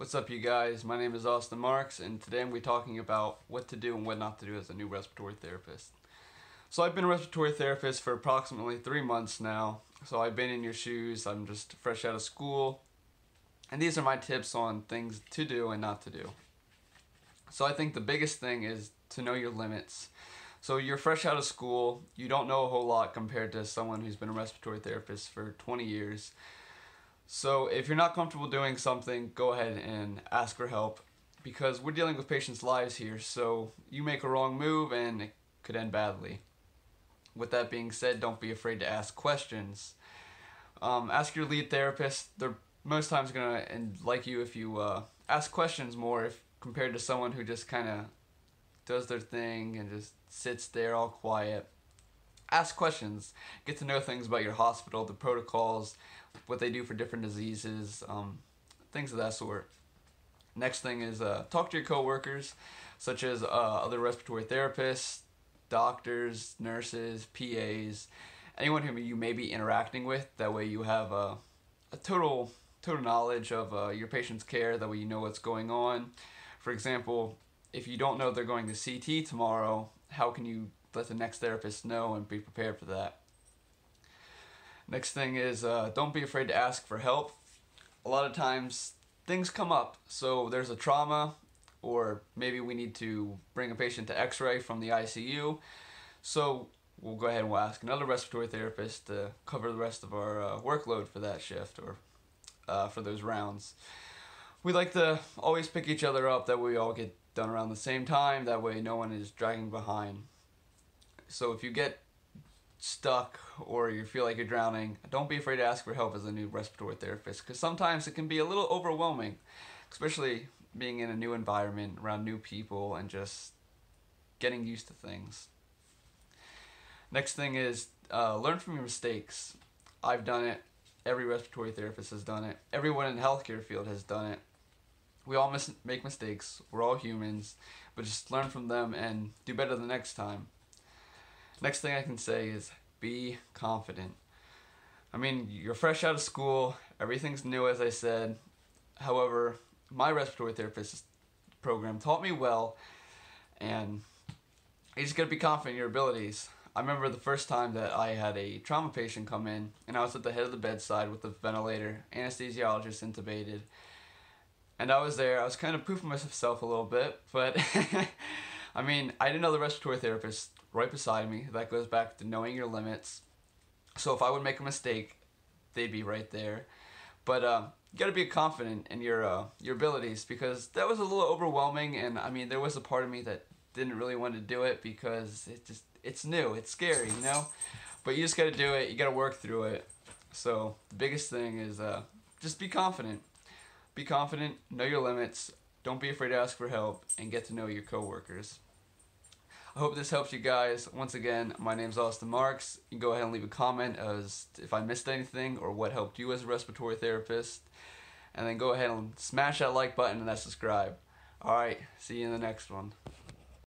What's up, you guys? My name is Austin Marks, and today I'm going to be talking about what to do and what not to do as a new respiratory therapist. So I've been a respiratory therapist for approximately 3 months now, so I've been in your shoes. I'm just fresh out of school, and these are my tips on things to do and not to do. So I think the biggest thing is to know your limits. So you're fresh out of school, you don't know a whole lot compared to someone who's been a respiratory therapist for 20 years. So if you're not comfortable doing something, go ahead and ask for help, because we're dealing with patients' lives here, so you make a wrong move and it could end badly. With that being said, don't be afraid to ask questions. Ask your lead therapist. They're most times going to like you if you ask questions more compared to someone who just kind of does their thing and just sits there all quiet. Ask questions. Get to know things about your hospital, the protocols, what they do for different diseases, things of that sort. Next thing is talk to your coworkers, such as other respiratory therapists, doctors, nurses, PAs, anyone who you may be interacting with. That way you have a total knowledge of your patient's care. That way you know what's going on. For example, if you don't know they're going to CT tomorrow, how can you let the next therapist know and be prepared for that? Next thing is don't be afraid to ask for help. A lot of times things come up, so there's a trauma, or maybe we need to bring a patient to x-ray from the ICU, so we'll go ahead and we'll ask another respiratory therapist to cover the rest of our workload for that shift, or for those rounds. We like to always pick each other up, that way we all get done around the same time, that way no one is dragging behind. So if you get stuck or you feel like you're drowning, don't be afraid to ask for help as a new respiratory therapist, because sometimes it can be a little overwhelming, especially being in a new environment around new people and just getting used to things. Next thing is learn from your mistakes. I've done it. Every respiratory therapist has done it. Everyone in the healthcare field has done it. We all make mistakes. We're all humans, but just learn from them and do better the next time. Next thing I can say is be confident. I mean, you're fresh out of school, everything's new, as I said. However, my respiratory therapist program taught me well, and you just gotta be confident in your abilities. I remember the first time that I had a trauma patient come in, and I was at the head of the bedside with the ventilator, anesthesiologist intubated, and I was there. I was kind of poofing myself a little bit, but I mean, I didn't know the respiratory therapist right beside me. That goes back to knowing your limits. So if I would make a mistake, they'd be right there. But you gotta be confident in your abilities, because that was a little overwhelming, and I mean, there was a part of me that didn't really want to do it because it's new, it's scary, you know? But you just gotta do it, you gotta work through it. So the biggest thing is just be confident. Be confident, know your limits, don't be afraid to ask for help, and get to know your coworkers. I hope this helps you guys. Once again, my name's Austin Marks. You can go ahead and leave a comment as if I missed anything or what helped you as a respiratory therapist. And then go ahead and smash that like button and that subscribe. Alright, see you in the next one.